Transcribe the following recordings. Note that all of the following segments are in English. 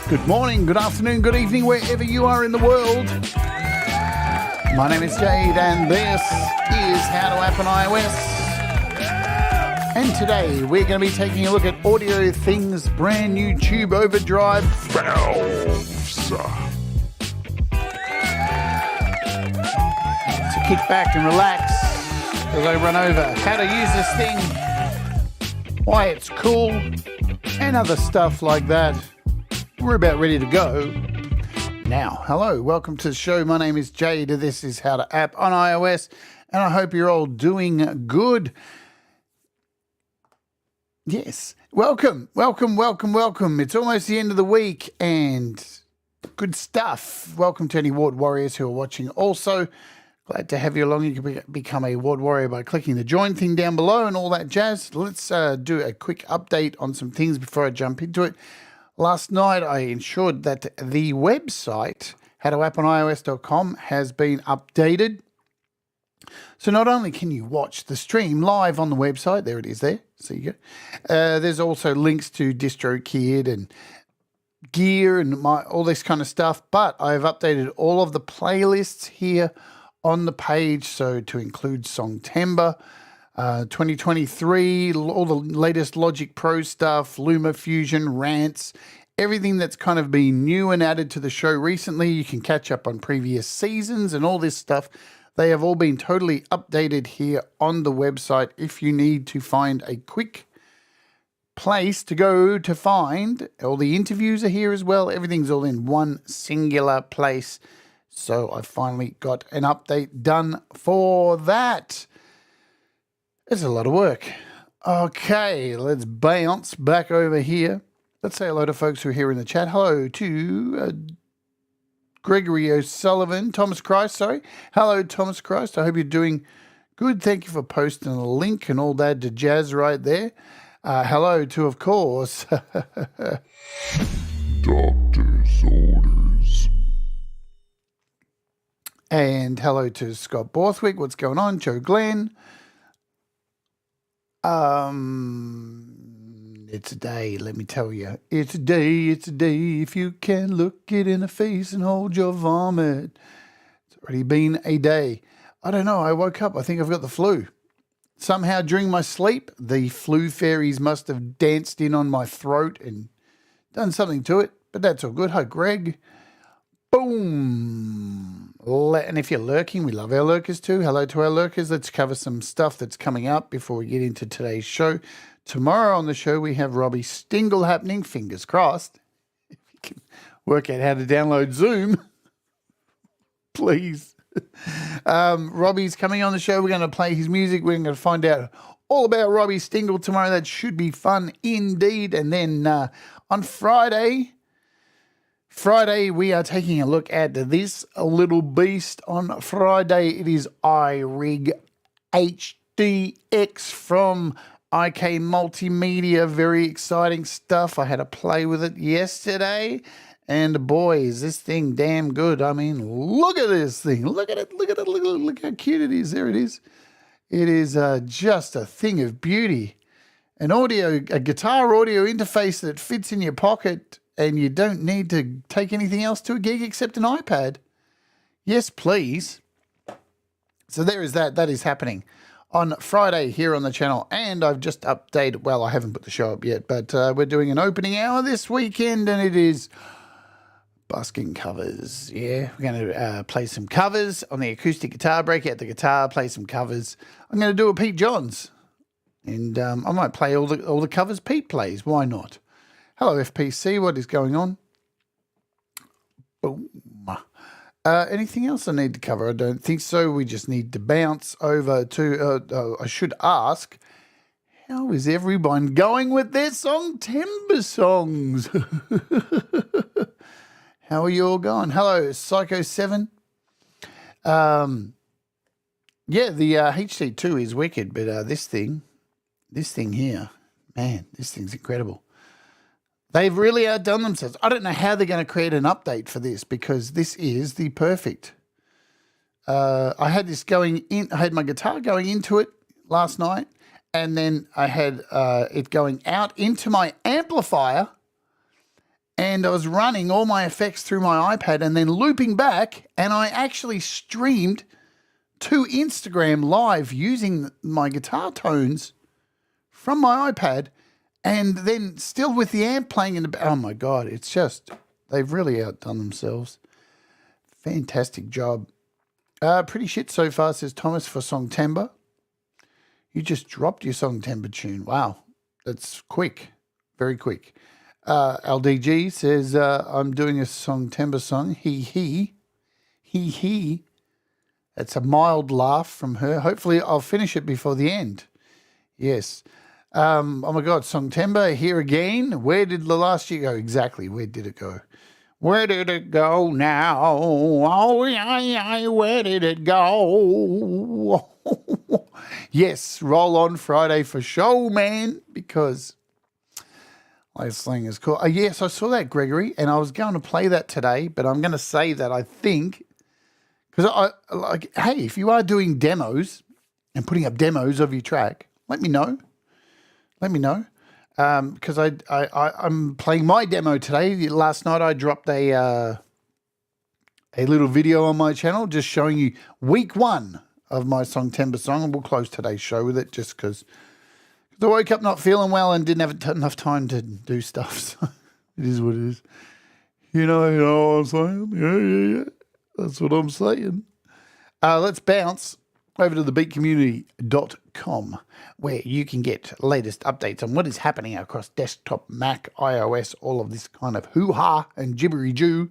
Good morning, good afternoon, good evening, wherever you are in the world. My name is Jade, and this is How to App on iOS. And today we're going to be taking a look at AudioThing's brand new Tube Overdrive Valves. So kick back and relax as I run over how to use this thing, why it's cool, and other stuff like that. We're about ready to go. Now, hello, welcome to the show. My name is Jade. This is How to App on iOS, and I hope you're all doing good. Yes, welcome. It's almost the end of the week, and good stuff. Welcome to any Ward Warriors who are watching. Also, glad to have you along. You can become a Ward Warrior by clicking the join thing down below and all that jazz. Let's do a quick update on some things before I jump into it. Last night, I ensured that the website, howtoapponIOS.com, has been updated. So not only can you watch the stream live on the website, there it is there, so you go. There's also links to DistroKid and gear and all this kind of stuff, but I've updated all of the playlists here on the page, so to include Songtember, 2023, all the latest Logic Pro stuff, LumaFusion, rants, everything that's kind of been new and added to the show recently. You can catch up on previous seasons and all this stuff. They have all been totally updated here on the website. If you need to find a quick place to go to find, all the interviews are here as well. Everything's all in one singular place. So I finally got an update done for that. It's a lot of work. Okay, let's bounce back over here. Let's say hello to folks who are here in the chat. Hello to Gregory O'Sullivan, Thomas Christ, sorry. Hello, Thomas Christ. I hope you're doing good. Thank you for posting a link and all that to jazz right there. Hello to, of course, Doctor's Orders. And hello to Scott Borthwick. What's going on? Joe Glenn. It's a day, let me tell you. It's a day, if you can look it in the face and hold your vomit. It's already been a day. I don't know, I woke up, I think I've got the flu. Somehow during my sleep, the flu fairies must have danced in on my throat and done something to it, but that's all good. Hi, Greg. Boom. And if you're lurking, we love our lurkers too. Hello to our lurkers. Let's cover some stuff that's coming up before we get into today's show. Tomorrow on the show, we have Robbie Stingle happening. Fingers crossed. If you can work out how to download Zoom, please. Robbie's coming on the show. We're going to play his music. We're going to find out all about Robbie Stingle tomorrow. That should be fun indeed. And then on Friday, we are taking a look at this little beast. On Friday, it is iRig HDX from IK Multimedia. Very exciting stuff. I had a play with it yesterday, and boy, is this thing damn good. I mean, look at this thing. Look at it. Look how cute it is. There it is. It is just a thing of beauty. A guitar audio interface that fits in your pocket, and you don't need to take anything else to a gig except an iPad. Yes, please. So there is that. That is happening on Friday here on the channel. And I've just updated, well, I haven't put the show up yet, but we're doing an opening hour this weekend, and it is busking covers. Yeah, we're going to play some covers on the acoustic guitar, break out the guitar, play some covers. I'm going to do a Pete Johns, and I might play all the covers Pete plays. Why not? Hello, FPC. What is going on? Boom. Anything else I need to cover? I don't think so. We just need to bounce over to, I should ask, how is everyone going with their Songtember songs? How are you all going? Hello, Psycho7. Yeah, the HC2 is wicked, but this thing here, man, this thing's incredible. They've really outdone themselves. I don't know how they're going to create an update for this, because this is the perfect. I had this going in. I had my guitar going into it last night, and then I had it going out into my amplifier, and I was running all my effects through my iPad and then looping back, and I actually streamed to Instagram live using my guitar tones from my iPad, and then still with the amp playing in the... Oh, my God, it's just... They've really outdone themselves. Fantastic job. Pretty shit so far, says Thomas, for Songtember. You just dropped your Songtember tune. Wow, that's quick. Very quick. LDG says, I'm doing a Songtember song. He. That's a mild laugh from her. Hopefully I'll finish it before the end. Yes. Oh my God, Songtember, here again. Where did the last year go? Exactly, where did it go? Where did it go now? Oh, yeah, where did it go? Yes, roll on Friday for show, man, because iOS is cool. Yes, I saw that, Gregory, and I was going to play that today, but I'm going to say that I think, because hey, if you are doing demos and putting up demos of your track, let me know. Let me know. Because I'm playing my demo today. Last night I dropped a little video on my channel just showing you week 1 of my Songtember song, and we'll close today's show with it just because I woke up not feeling well and didn't have enough time to do stuff. So it is what it is. You know what I'm saying? Yeah. That's what I'm saying. Let's bounce over to thebeatcommunity.com, where you can get latest updates on what is happening across desktop, Mac, iOS, all of this kind of hoo-ha and jibbery-joo,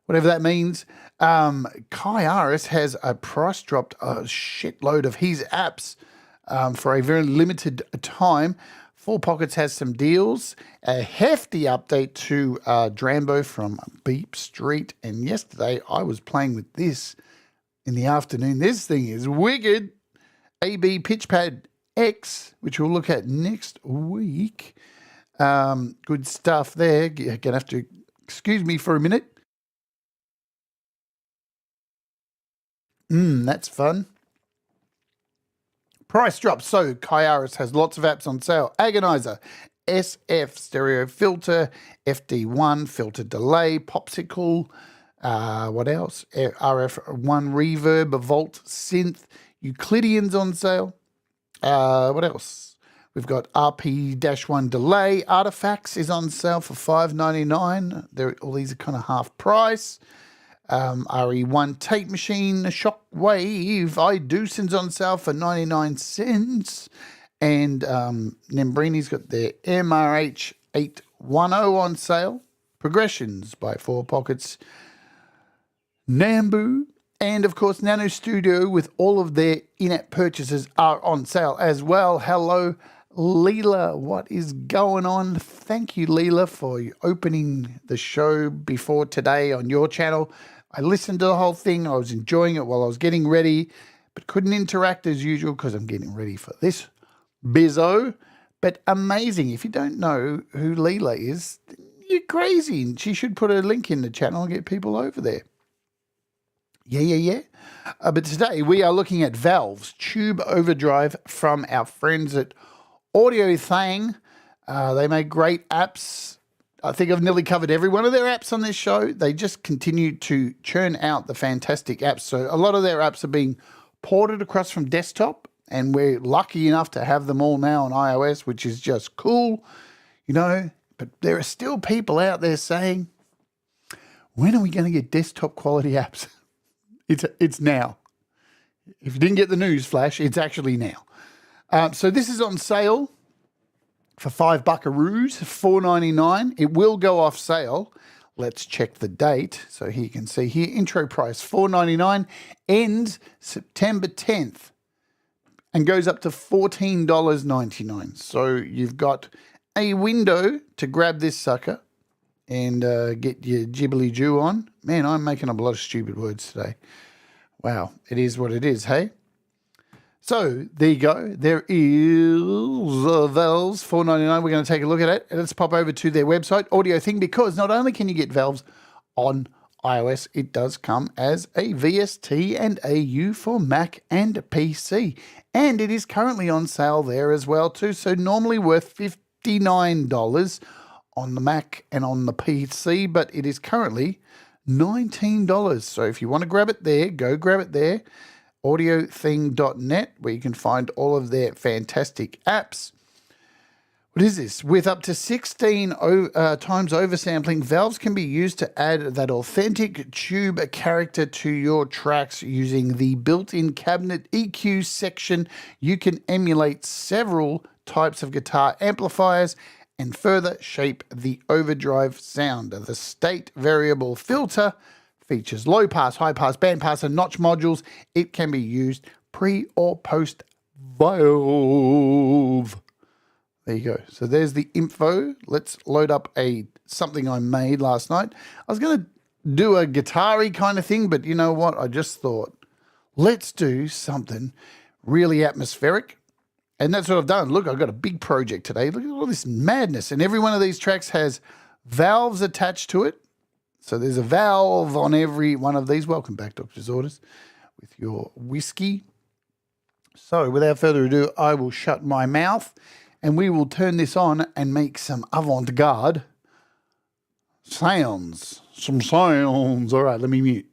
whatever that means. Kai Aris has a price dropped a shitload of his apps for a very limited time. 4 Pockets has some deals, a hefty update to Drambo from Beep Street, and yesterday I was playing with this in the afternoon. This thing is wicked. AB Pitchpad X, which we'll look at next week. Good stuff there. You're going to have to excuse me for a minute. That's fun. Price drops. So Kaiaris has lots of apps on sale. Agonizer, SF stereo filter, FD1 filter delay, Popsicle. What else? RF1 reverb, Volt synth, Euclidean's on sale. What else? We've got RP-1 delay. Artifacts is on sale for $5.99. All these are kind of half price. RE1 tape machine, Shockwave, iDooson's on sale for 99 cents. And Nembrini's got their MRH 810 on sale. Progressions by 4 Pockets. Nambu, and of course Nano Studio with all of their in-app purchases are on sale as well. Hello, Leela, what is going on? Thank you, Leela, for opening the show before today on your channel. I listened to the whole thing. I was enjoying it while I was getting ready, but couldn't interact as usual because I'm getting ready for this bizzo. But amazing. If you don't know who Leela is, you're crazy. She should put a link in the channel and get people over there. Yeah. But today we are looking at Valves Tube Overdrive from our friends at AudioThing. They make great apps. I think I've nearly covered every one of their apps on this show. They just continue to churn out the fantastic apps. So a lot of their apps are being ported across from desktop, and we're lucky enough to have them all now on iOS, which is just cool, you know. But there are still people out there saying, when are we going to get desktop quality apps? It's now. If you didn't get the news flash, it's actually now. So this is on sale for $5 buckaroos, $4.99. It will go off sale. Let's check the date. So here you can see here, intro price $4.99, ends September 10th and goes up to $14.99. So you've got a window to grab this sucker and get your jibbly-joo on. Man, I'm making up a lot of stupid words today. Wow, it is what it is, hey? So there you go. There is Valves, $4.99. We're going to take a look at it. Let's pop over to their website, AudioThing, because not only can you get Valves on iOS, it does come as a VST and AU for Mac and PC. And it is currently on sale there as well too. So normally worth $59 on the Mac and on the PC, but it is currently $19. So if you want to grab it there, go grab it there. AudioThing.net, where you can find all of their fantastic apps. What is this? With up to 16 times oversampling, valves can be used to add that authentic tube character to your tracks using the built-in cabinet EQ section. You can emulate several types of guitar amplifiers and further shape the overdrive sound. The state variable filter features low pass, high pass, band pass, and notch modules. It can be used pre or post valve. There you go. So there's the info. Let's load up something I made last night. I was going to do a guitar-y kind of thing, but you know what? I just thought, let's do something really atmospheric. And that's what I've done. Look, I've got a big project today. Look at all this madness. And every one of these tracks has valves attached to it. So there's a valve on every one of these. Welcome back, Doctor's Orders, with your whiskey. So without further ado, I will shut my mouth and we will turn this on and make some avant-garde sounds. Some sounds. All right, let me mute.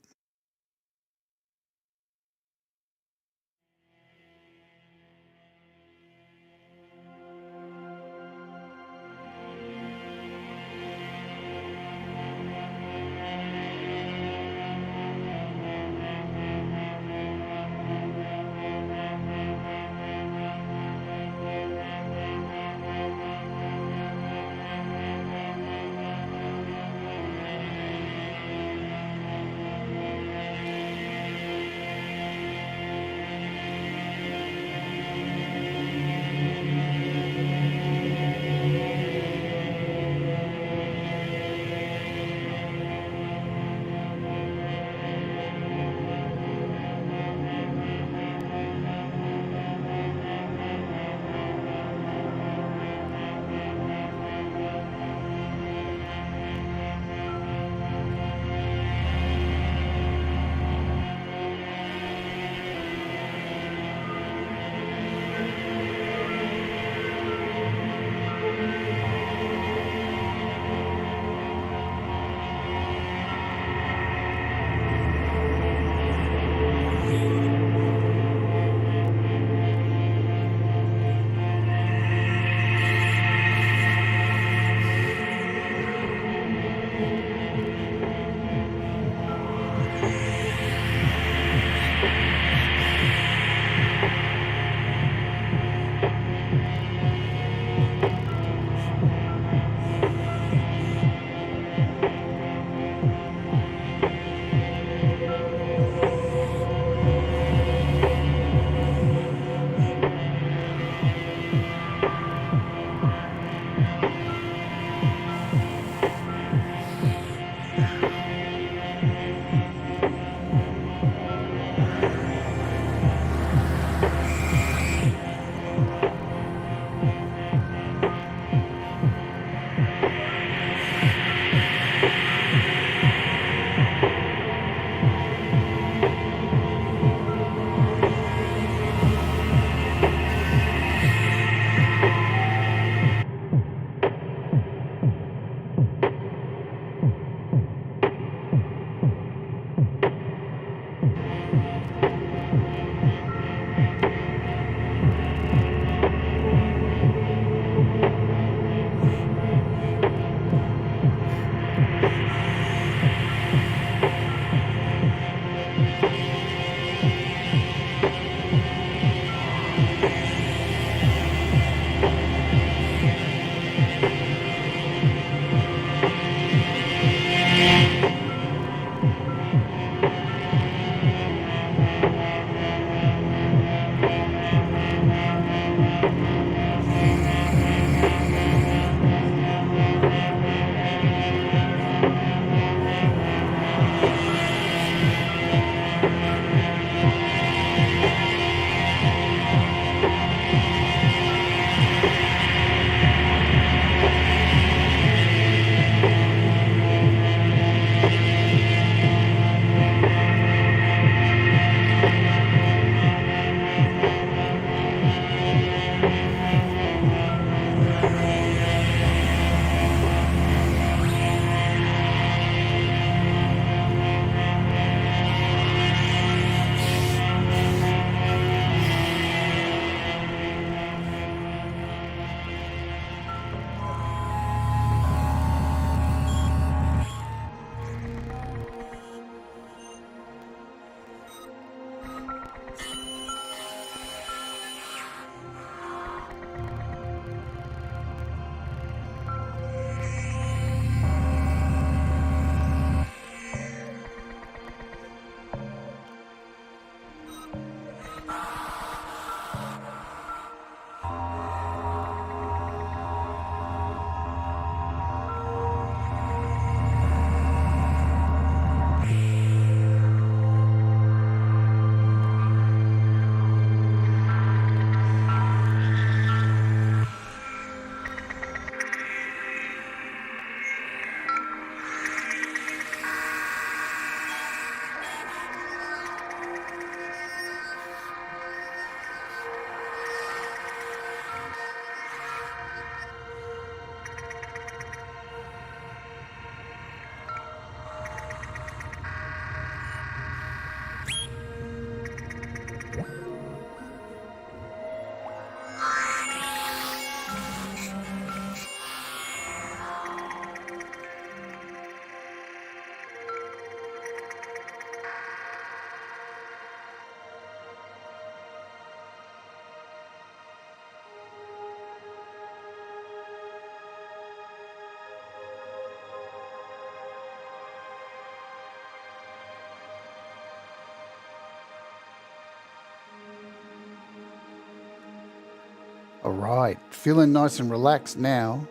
All right, feeling nice and relaxed now.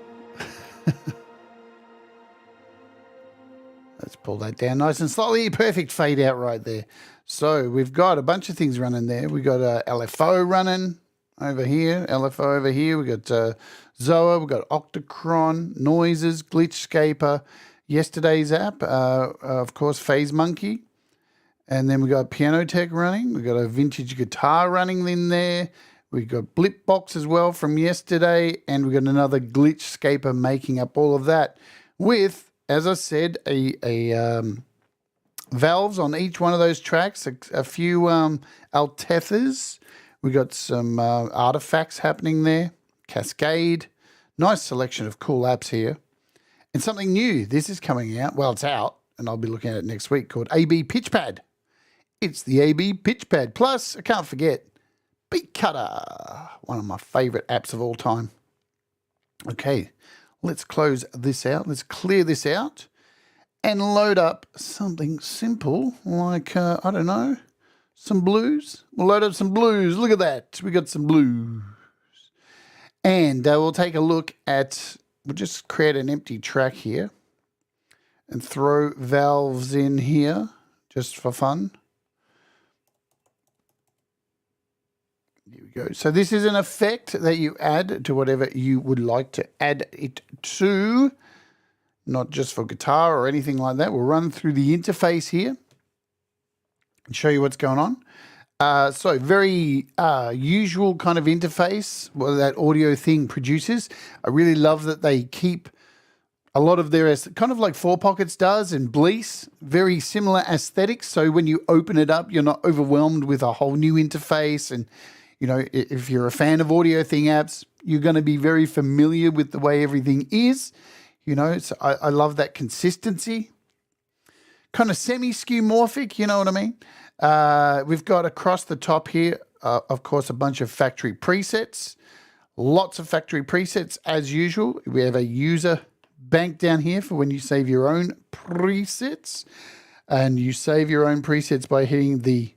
Let's pull that down nice and slowly. Perfect fade out right there. So we've got a bunch of things running there. We've got LFO running over here, LFO over here. We've got Zoa, we've got Octocron, Noises, Glitchscaper, yesterday's app, of course, Phase Monkey. And then we've got Piano Tech running. We've got a vintage guitar running in there. We've got Blipbox as well from yesterday. And we've got another Glitchscaper making up all of that with, as I said, a valves on each one of those tracks, a few altethers. We got some artifacts happening there, Cascade. Nice selection of cool apps here. And something new, this is coming out. Well, it's out, and I'll be looking at it next week, called AB Pitchpad. It's the AB Pitchpad. Plus, I can't forget, Beat Cutter, one of my favorite apps of all time. Okay, let's close this out. Let's clear this out and load up something simple like, I don't know, some blues. We'll load up some blues. Look at that. We got some blues. And we'll take a look at, we'll just create an empty track here and throw valves in here just for fun. Here we go. So this is an effect that you add to whatever you would like to add it to, not just for guitar or anything like that. We'll run through the interface here and show you what's going on. So very usual kind of interface that AudioThing produces. I really love that they keep a lot of their, kind of like Four Pockets does and Blease, very similar aesthetics. So when you open it up, you're not overwhelmed with a whole new interface. And, you know, if you're a fan of AudioThing apps, you're going to be very familiar with the way everything is. You know, so I love that consistency. Kind of semi-skeuomorphic, you know what I mean? We've got across the top here, of course, a bunch of factory presets. Lots of factory presets as usual. We have a user bank down here for when you save your own presets. And you save your own presets by hitting the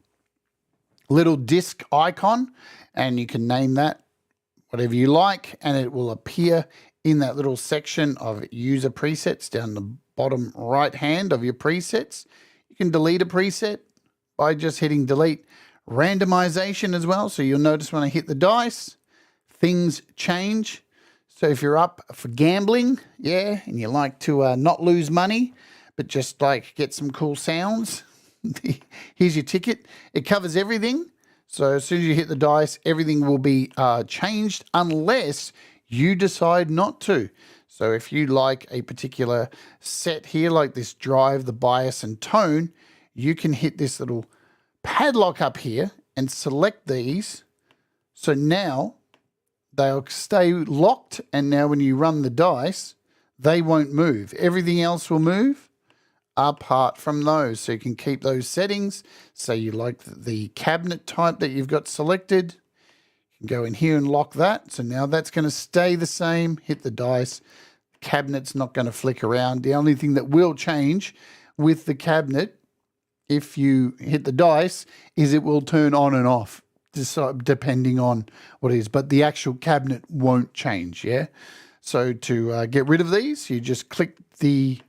little disk icon. And you can name that whatever you like. And it will appear in that little section of user presets down the bottom right hand of your presets. You can delete a preset by just hitting delete. Randomization as well. So you'll notice when I hit the dice, things change. So if you're up for gambling, yeah, and you like to not lose money, but just like get some cool sounds, here's your ticket. It covers everything. So as soon as you hit the dice, everything will be changed unless you decide not to. So if you like a particular set here, like this drive, the bias and tone, you can hit this little padlock up here and select these. So now they'll stay locked. And now when you run the dice, they won't move. Everything else will move apart from those. So you can keep those settings. Say you like the cabinet type that you've got selected. You can go in here and lock that. So now that's going to stay the same. Hit the dice. The cabinet's not going to flick around. The only thing that will change with the cabinet, if you hit the dice, is it will turn on and off depending on what it is. But the actual cabinet won't change, yeah? So to get rid of these, you just click the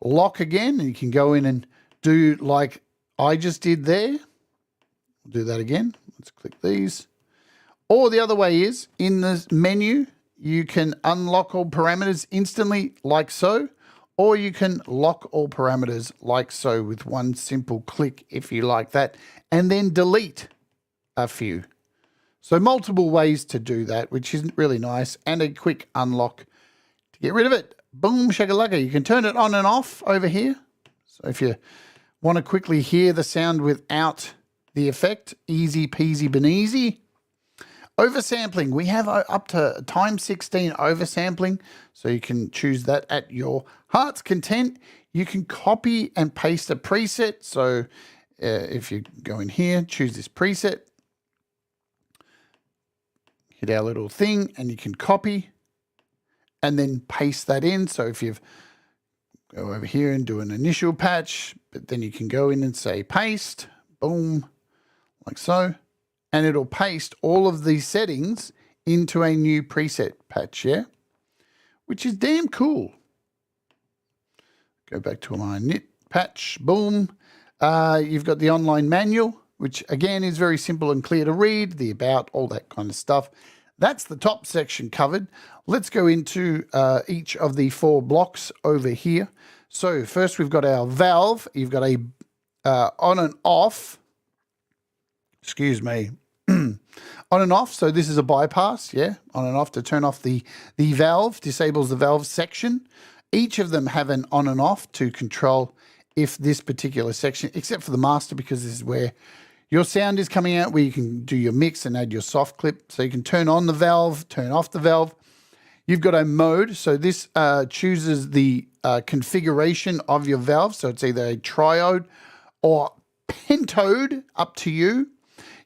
lock again, and you can go in and do like I just did there. We'll do that again. Let's click these. Or the other way is, in the menu, you can unlock all parameters instantly, like so, or you can lock all parameters like so with one simple click if you like that, and then delete a few. So multiple ways to do that, which is really nice, and a quick unlock to get rid of it. Boom, shakalaka. You can turn it on and off over here. So if you want to quickly hear the sound without the effect, easy peasy beneasy. Oversampling, we have up to times 16 oversampling, so you can choose that at your heart's content. You can copy and paste a preset. So if you go in here, choose this preset, hit our little thing, and you can copy and then paste that in. So if you've go over here and do an initial patch, but then you can go in and say paste, boom, like so. And it'll paste all of these settings into a new preset patch, yeah? Which is damn cool. Go back to my knit patch, boom. You've got the online manual, which again is very simple and clear to read, the about, all that kind of stuff. That's the top section covered. Let's go into each of the 4 blocks over here. So first we've got our valve. You've got a on and off, excuse me, on and off. So this is a bypass, yeah, on and off to turn off the valve, disables the valve section. Each of them have an on and off to control if this particular section, except for the master, because this is where your sound is coming out, where you can do your mix and add your soft clip. So you can turn on the valve, turn off the valve. You've got a mode. So this chooses the configuration of your valve. So it's either a triode or pentode, up to you.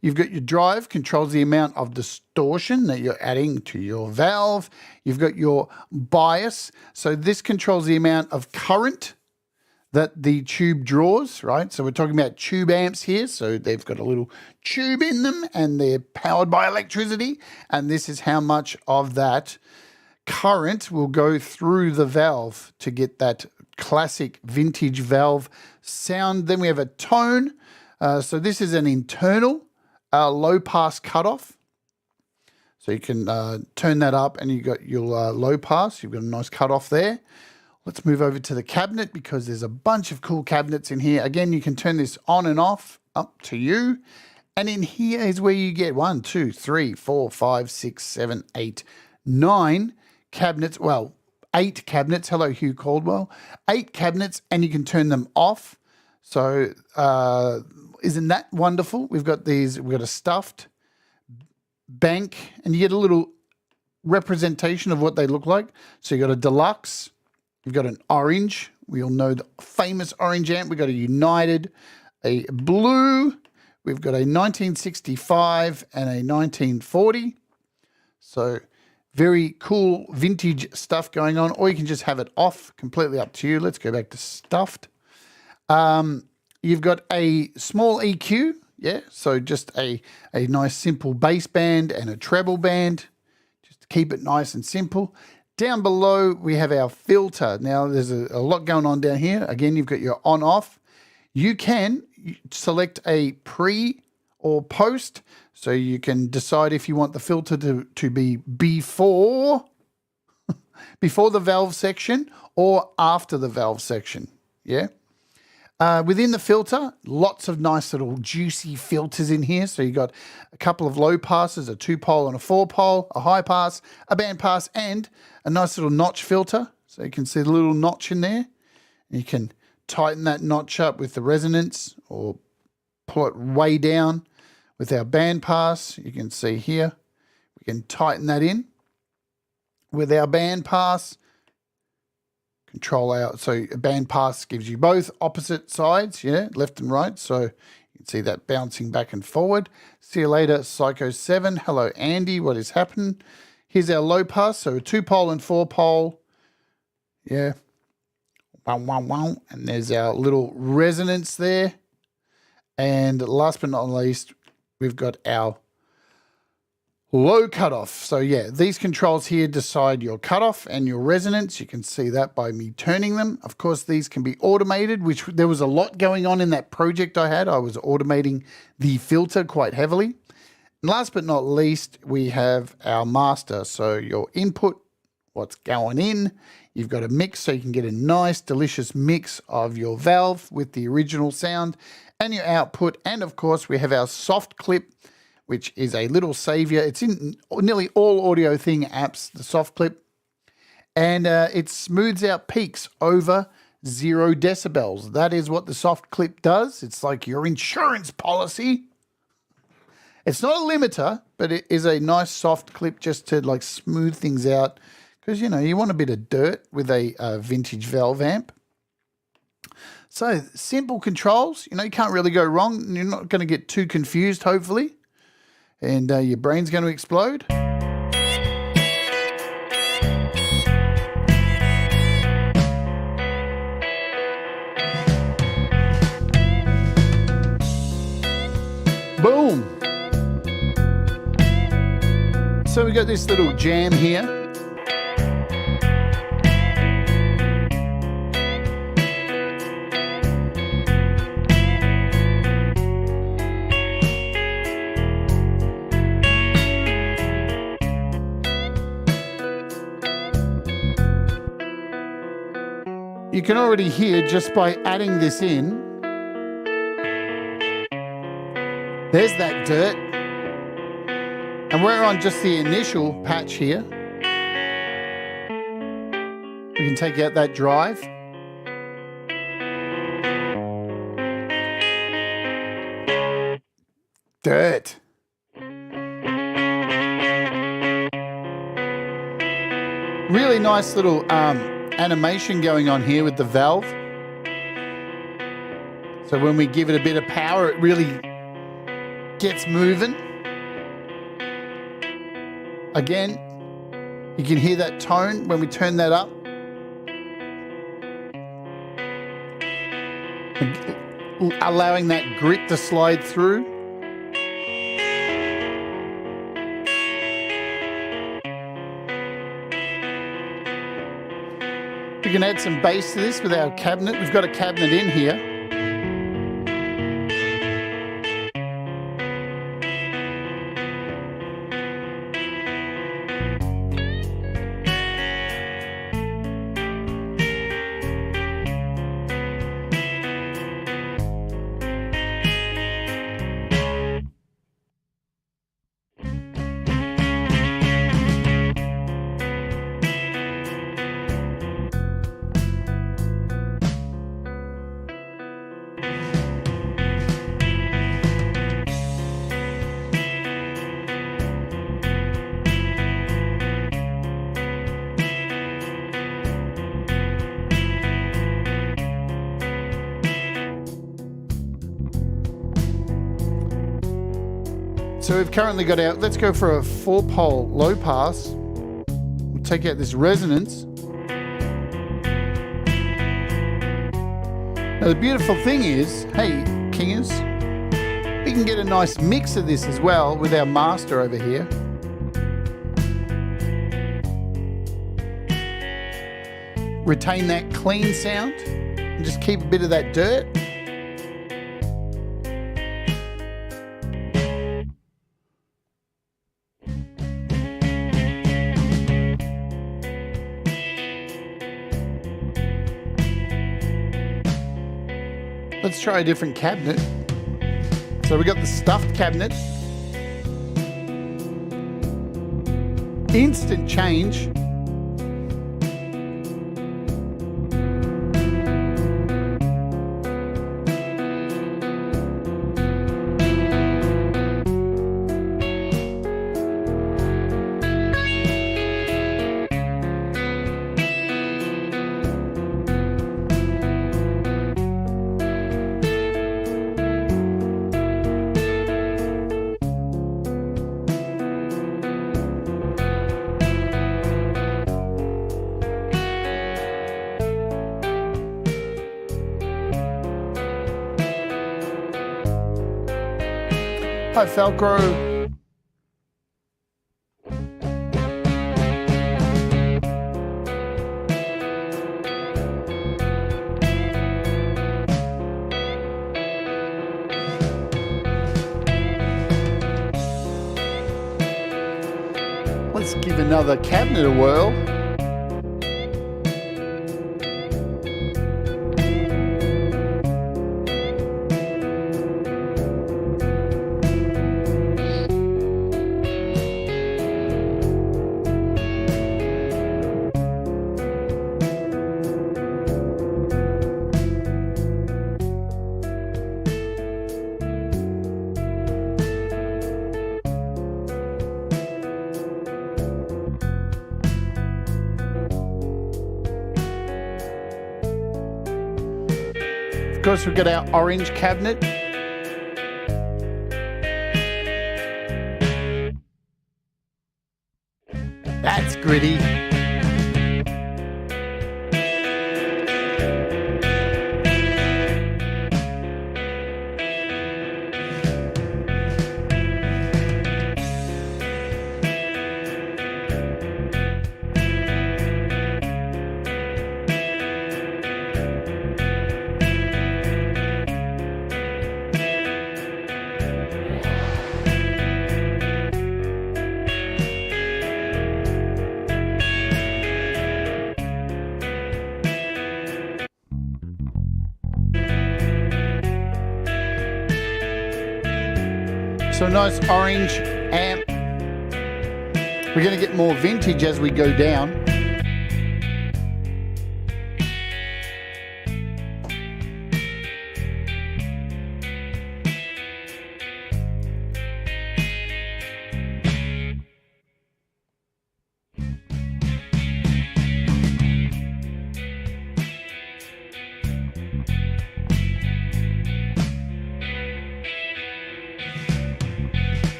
You've got your drive, controls the amount of distortion that you're adding to your valve. You've got your bias. So this controls the amount of current that the tube draws, right? So we're talking about tube amps here. So they've got a little tube in them and they're powered by electricity. And this is how much of that current will go through the valve to get that classic vintage valve sound. Then we have a tone. So this is an internal low pass cutoff. So you can turn that up and you've got your low pass. You've got a nice cutoff there. Let's move over to the cabinet because there's a bunch of cool cabinets in here. Again, you can turn this on and off, up to you. And in here is where you get 1, 2, 3, 4, 5, 6, 7, 8, 9 cabinets. Well, 8 cabinets. Hello, Hugh Caldwell. 8 cabinets, and you can turn them off. So isn't that wonderful? We've got these. We've got a stuffed bank, and you get a little representation of what they look like. So you've got a deluxe. You've got an orange. We all know the famous orange amp. We've got a United, a blue. We've got a 1965 and a 1940. So very cool vintage stuff going on. Or you can just have it off, completely up to you. Let's go back to stuffed. You've got a small EQ. Yeah, so just a nice simple bass band and a treble band. Just to keep it nice and simple. Down below, we have our filter. Now, there's a lot going on down here. Again, you've got your on-off. You can select a pre or post, so you can decide if you want the filter to be before the valve section or after the valve section, yeah? Within the filter, lots of nice little juicy filters in here. So you got a couple of low passes, a 2-pole and a 4-pole, a high pass, a band pass, and a nice little notch filter. So you can see the little notch in there. You can tighten that notch up with the resonance or pull it way down with our band pass. You can see here, we can tighten that in with our band pass. Control out. So a band pass gives you both opposite sides, yeah, left and right. So you can see that bouncing back and forward. See you later, Psycho 7. Hello, Andy. What is happening? Here's our low pass. So a 2-pole and 4-pole. Yeah. Wow, wow, wow. And there's our little resonance there. And last but not least, we've got our low cutoff. So yeah, these controls here decide your cutoff and your resonance. You can see that by me turning them. Of course, these can be automated, which there was a lot going on in that project I had. I was automating the filter quite heavily. And last but not least, we have our master. So your input, what's going in. You've got a mix, so you can get a nice, delicious mix of your valve with the original sound and your output. And of course, we have our soft clip, which is a little savior. It's in nearly all AudioThing apps, the soft clip. And it smooths out peaks over 0 decibels. That is what the soft clip does. It's like your insurance policy. It's not a limiter, but it is a nice soft clip just to like smooth things out. Because, you know, you want a bit of dirt with a vintage valve amp. So simple controls, you know, you can't really go wrong. You're not going to get too confused, hopefully. And your brain's going to explode. Boom. So we got this little jam here. You can already hear just by adding this in, there's that dirt. And we're on just the initial patch here. We can take out that drive. Dirt. Really nice little animation going on here with the valve. So when we give it a bit of power, it really gets moving. Again, you can hear that tone when we turn that up. Allowing that grit to slide through. We can add some bass to this with our cabinet. We've got a cabinet in here. So we've currently got our, let's go for a 4-pole low pass. We'll take out this resonance. Now the beautiful thing is, hey Kingers, we can get a nice mix of this as well with our master over here. Retain that clean sound and just keep a bit of that dirt. Let's try a different cabinet. So we got the stuffed cabinet. Instant change. Hi, Falcro. Let's give another cabinet a whirl. Of course, we've got our orange cabinet. That's gritty. So a nice orange amp. We're going to get more vintage as we go down.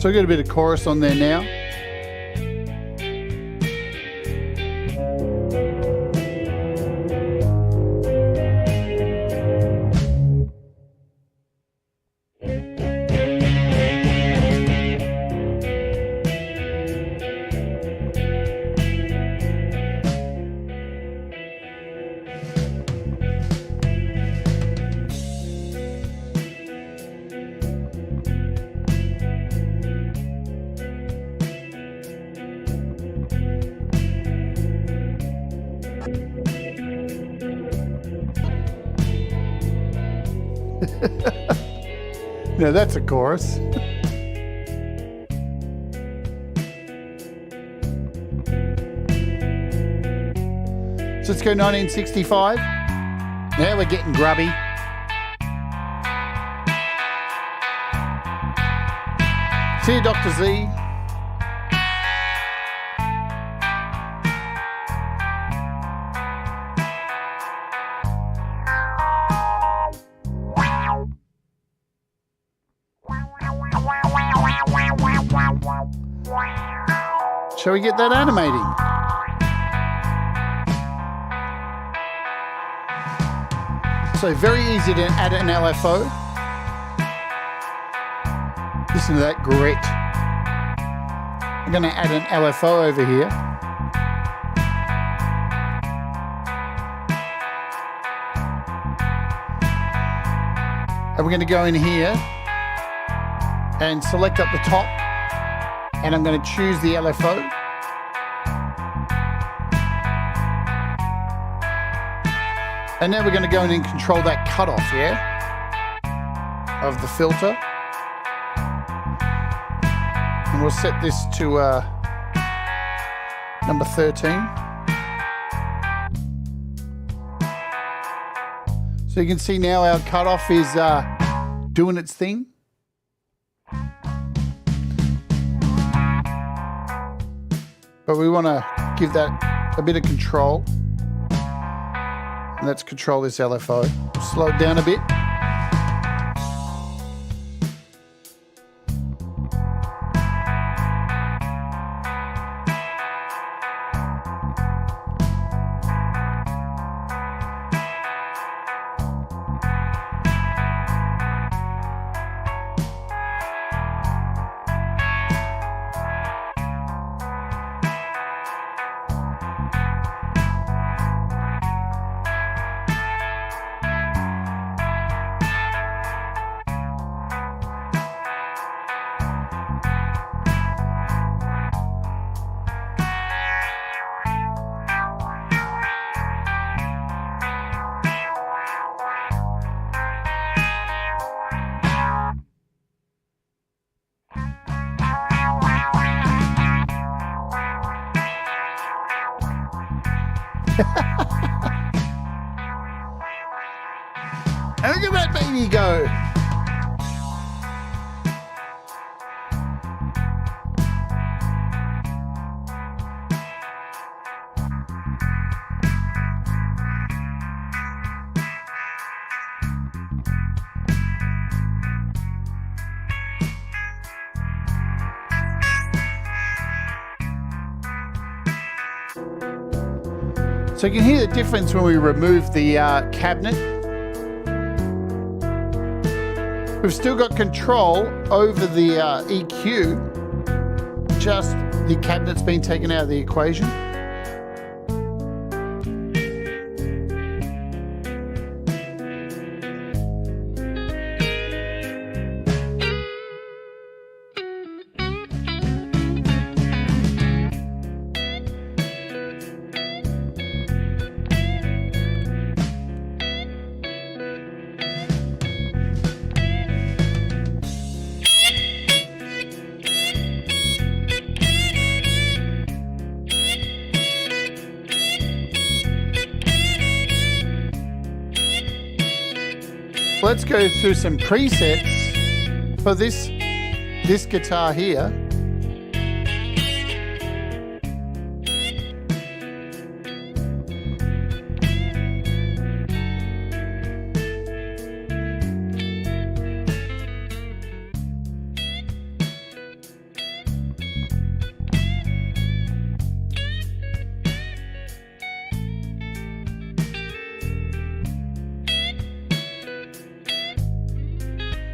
So we've got a bit of chorus on there now. Now that's a chorus. So let's go 1965. Now we're getting grubby. See you, Dr. Z. Shall we get that animating? So very easy to add an LFO. Listen to that grit. I'm going to add an LFO over here. And we're going to go in here and select up the top. And I'm going to choose the LFO. And now we're going to go in and control that cutoff, yeah, of the filter. And we'll set this to number 13. So you can see now our cutoff is doing its thing. But we want to give that a bit of control. And let's control this LFO. Slow it down a bit. And look at that baby go. So you can hear the difference when we remove the cabinet. We've still got control over the EQ, just the cabinet's been taken out of the equation. Let's go through some presets for this guitar here.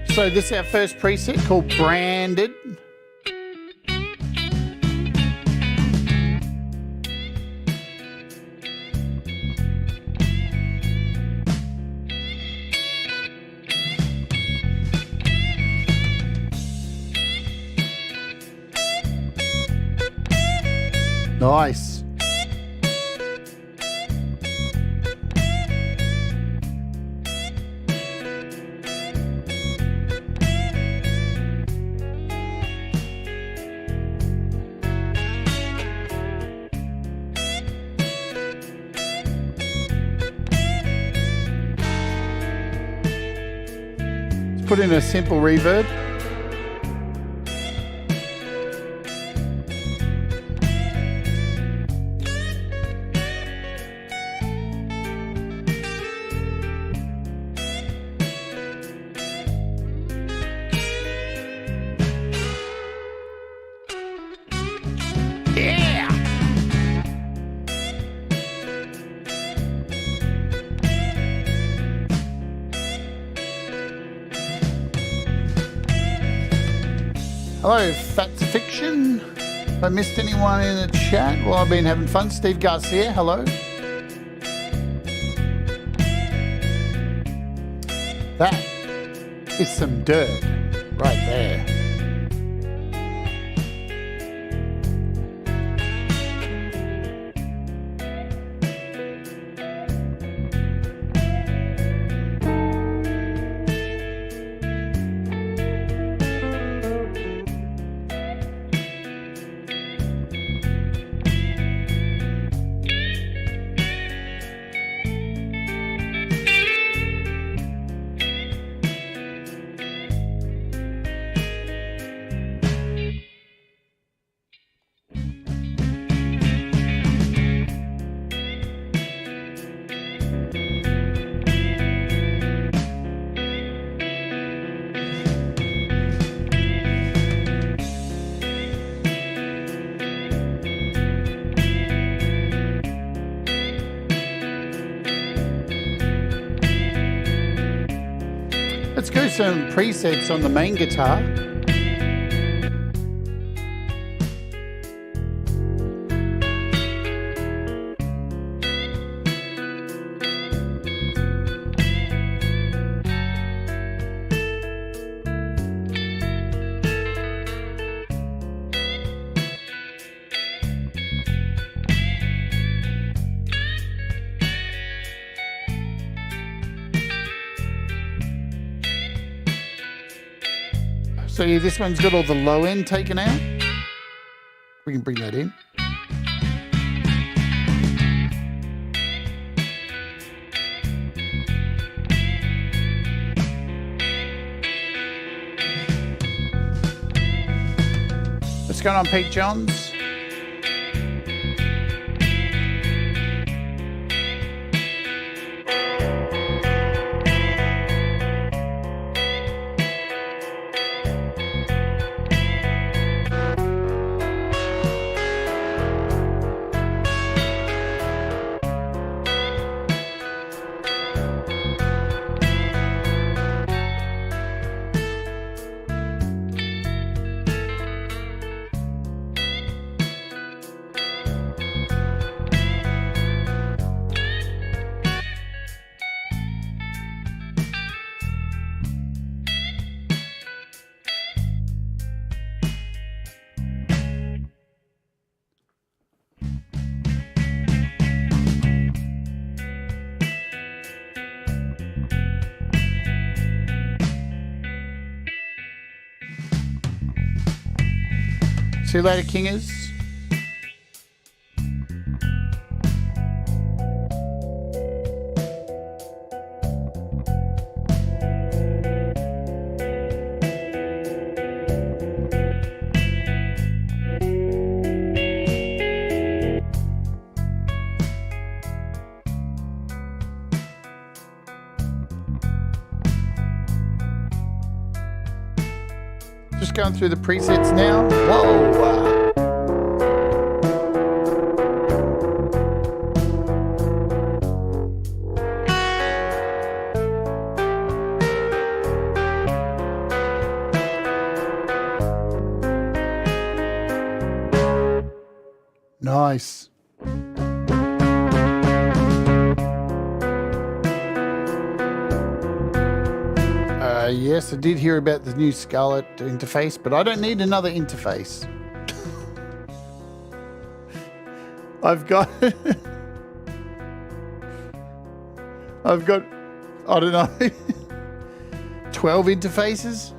So this is our first preset called Branded. Nice. Put in a simple reverb. Yeah! Hello, Fats Fiction. If I missed anyone in the chat, well, I've been having fun. Steve Garcia, hello. That is some dirt right there. Let's go some presets on the main guitar. So yeah, this one's got all the low end taken out. We can bring that in. What's going on, Pete Johns? See you later, Kingers. Just going through the presets now. Whoa! Nice. Yes, I did hear about the new Scarlett interface, but I don't need another interface. I've got, I don't know, 12 interfaces.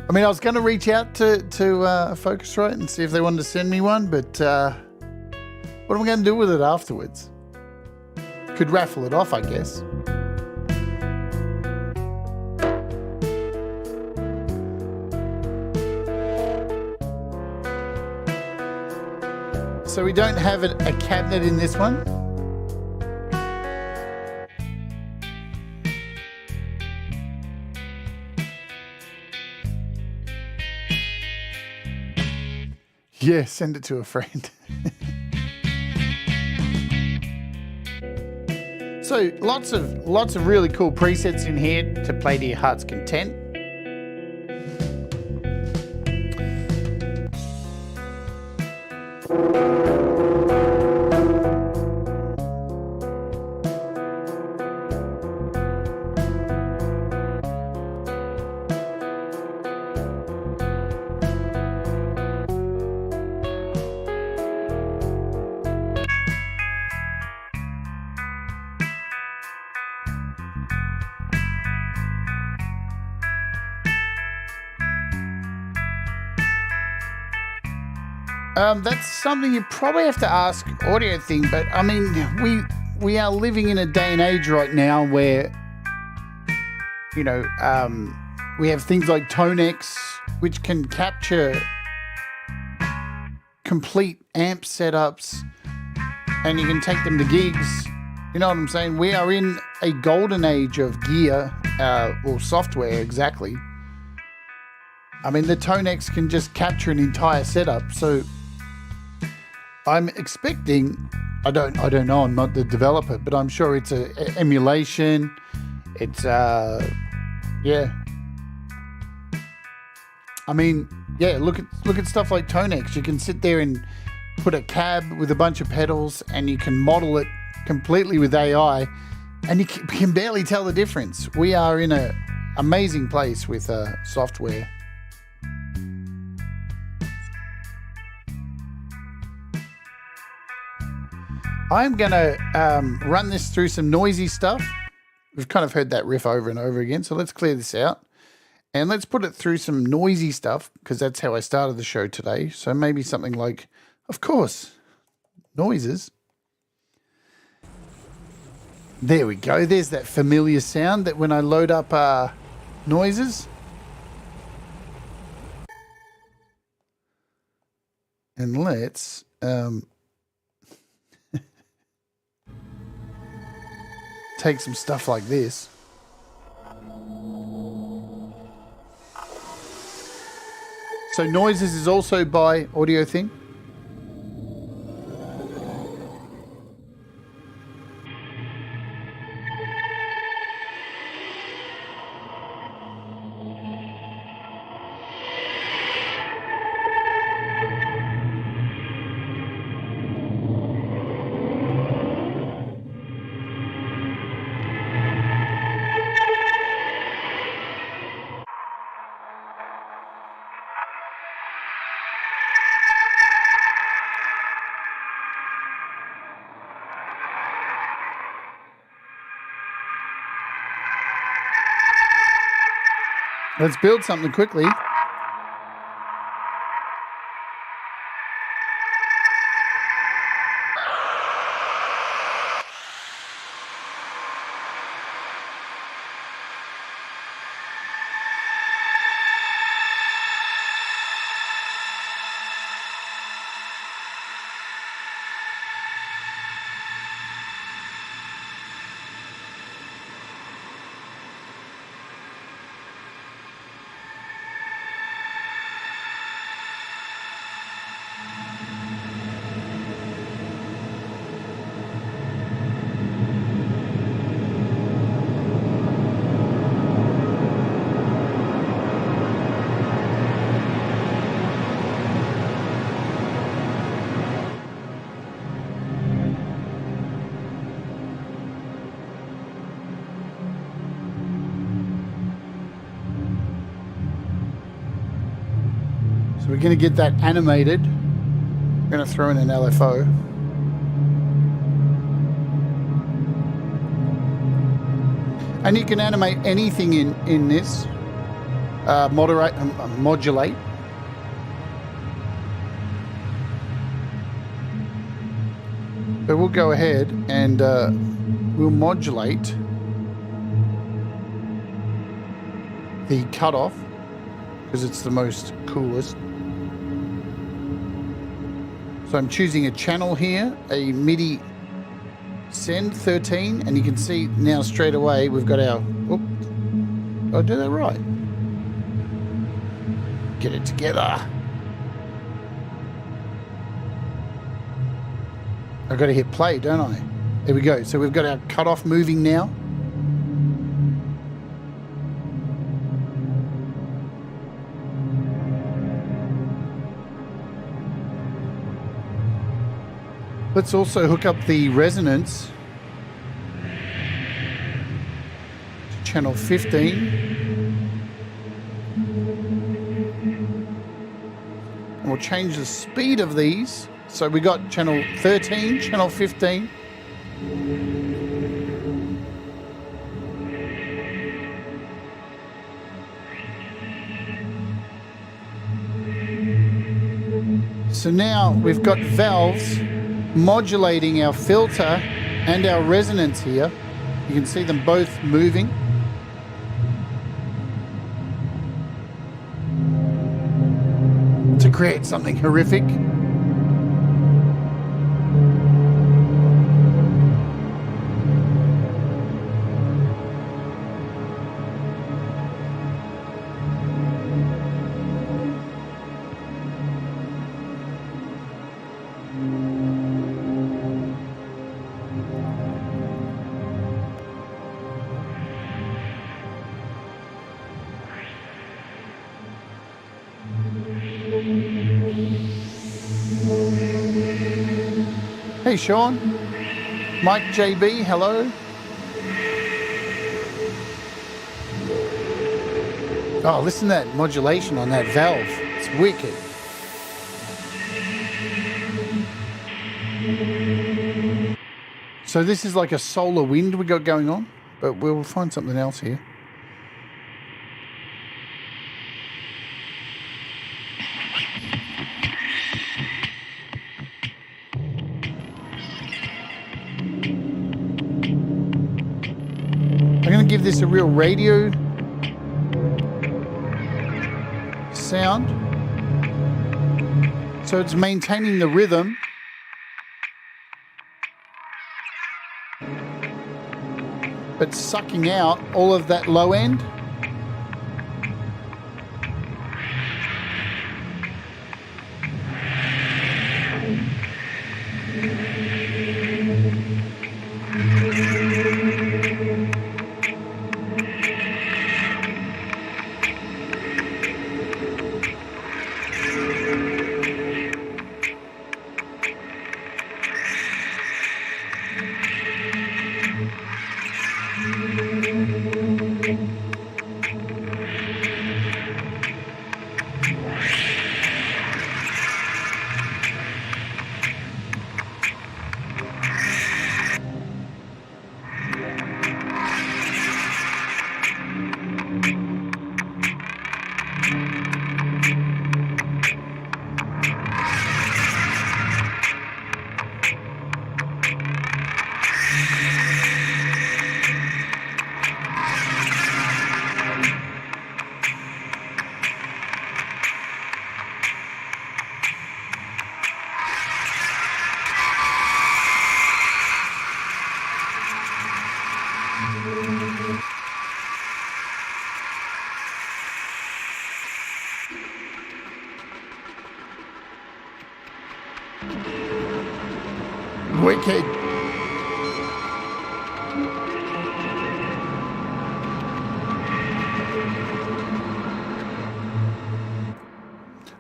I mean, I was going to reach out to Focusrite and see if they wanted to send me one, but what am I going to do with it afterwards? Could raffle it off, I guess. So we don't have a cabinet in this one. Yeah, send it to a friend. So lots of really cool presets in here to play to your heart's content. That's something you probably have to ask AudioThing, but I mean, we are living in a day and age right now where, you know, we have things like Tonex, which can capture complete amp setups, and you can take them to gigs. You know what I'm saying? We are in a golden age of gear, or software, exactly. I mean, the Tonex can just capture an entire setup, so I'm expecting, I don't know, I'm not the developer, but I'm sure it's a emulation. It's, yeah. I mean, yeah, look at stuff like Tonex. You can sit there and put a cab with a bunch of pedals and you can model it completely with AI and you can barely tell the difference. We are in an amazing place with software. I'm going to run this through some noisy stuff. We've kind of heard that riff over and over again, so let's clear this out. And let's put it through some noisy stuff, because that's how I started the show today. So maybe something like, of course, noises. There we go. There's that familiar sound that when I load up noises. And let's... take some stuff like this. So noises is also by AudioThing. Let's build something quickly. So we're going to get that animated. We're going to throw in an LFO. And you can animate anything in this. Modulate. But we'll go ahead and we'll modulate the cutoff because it's the most coolest. So I'm choosing a channel here, a MIDI send 13, and you can see now straight away we've got our, oh, did I do that right? Get it together. I've got to hit play, don't I? There we go. So we've got our cutoff moving now. Let's also hook up the resonance to channel 15. And we'll change the speed of these. So we got channel 13, channel 15. So now we've got valves modulating our filter and our resonance here. You can see them both moving. To create something horrific. Hey Sean, Mike JB, hello. Oh, listen to that modulation on that valve. It's wicked. So this is like a solar wind we got going on, but we'll find something else here. I'm going to give this a real radio sound. So it's maintaining the rhythm. But sucking out all of that low end. Wicked.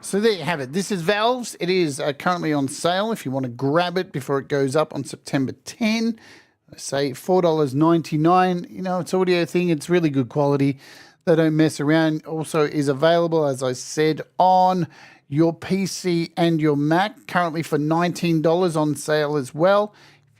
So there you have it. This is Valves. It is currently on sale if you want to grab it before it goes up on September 10. I say $4.99. You know, it's AudioThing. It's really good quality. They don't mess around. Also is available, as I said, on your PC and your Mac, currently for $19 on sale as well.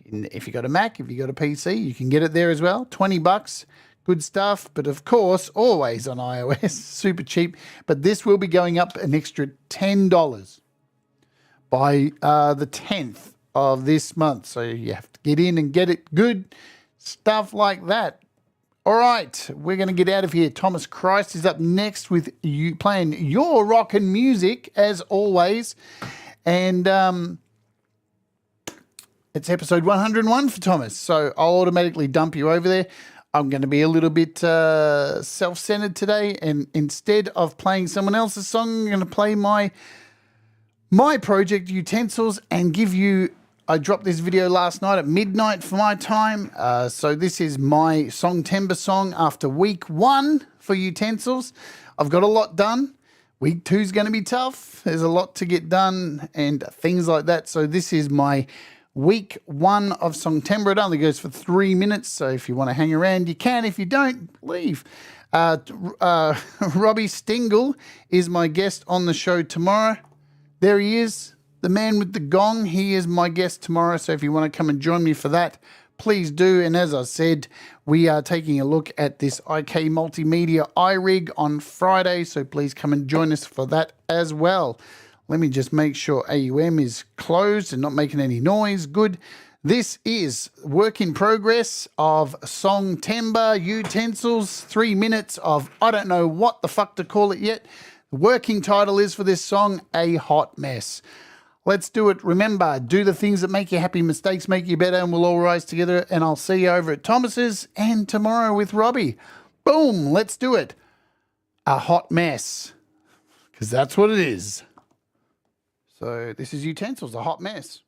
If you got a Mac, if you got a PC, you can get it there as well. $20, good stuff. But of course, always on iOS, super cheap. But this will be going up an extra $10 by the 10th of this month. So you have to get in and get it good. Stuff like that. All right, we're going to get out of here. Thomas Christ is up next with you playing your rockin' music, as always. And it's episode 101 for Thomas, so I'll automatically dump you over there. I'm going to be a little bit self-centered today, and instead of playing someone else's song, I'm going to play my project Utensils and give you... I dropped this video last night at midnight for my time. So this is my Songtember song after week 1 for Utensils. I've got a lot done. Week 2 is going to be tough. There's a lot to get done and things like that. So this is my week 1 of Songtember. It only goes for 3 minutes. So if you want to hang around, you can. If you don't, leave. Robbie Stingle is my guest on the show tomorrow. There he is. The man with the gong, he is my guest tomorrow, so if you want to come and join me for that, please do. And as I said, we are taking a look at this IK Multimedia iRig on Friday, so please come and join us for that as well. Let me just make sure AUM is closed and not making any noise. Good. This is work in progress of Songtember Utensils, 3 minutes of I don't know what the fuck to call it yet. The working title is for this song, A Hot Mess. Let's do it. Remember, do the things that make you happy. Mistakes make you better, and we'll all rise together. And I'll see you over at Thomas's and tomorrow with Robbie. Boom. Let's do it. A hot mess. Because that's what it is. So this is Utensils, a hot mess.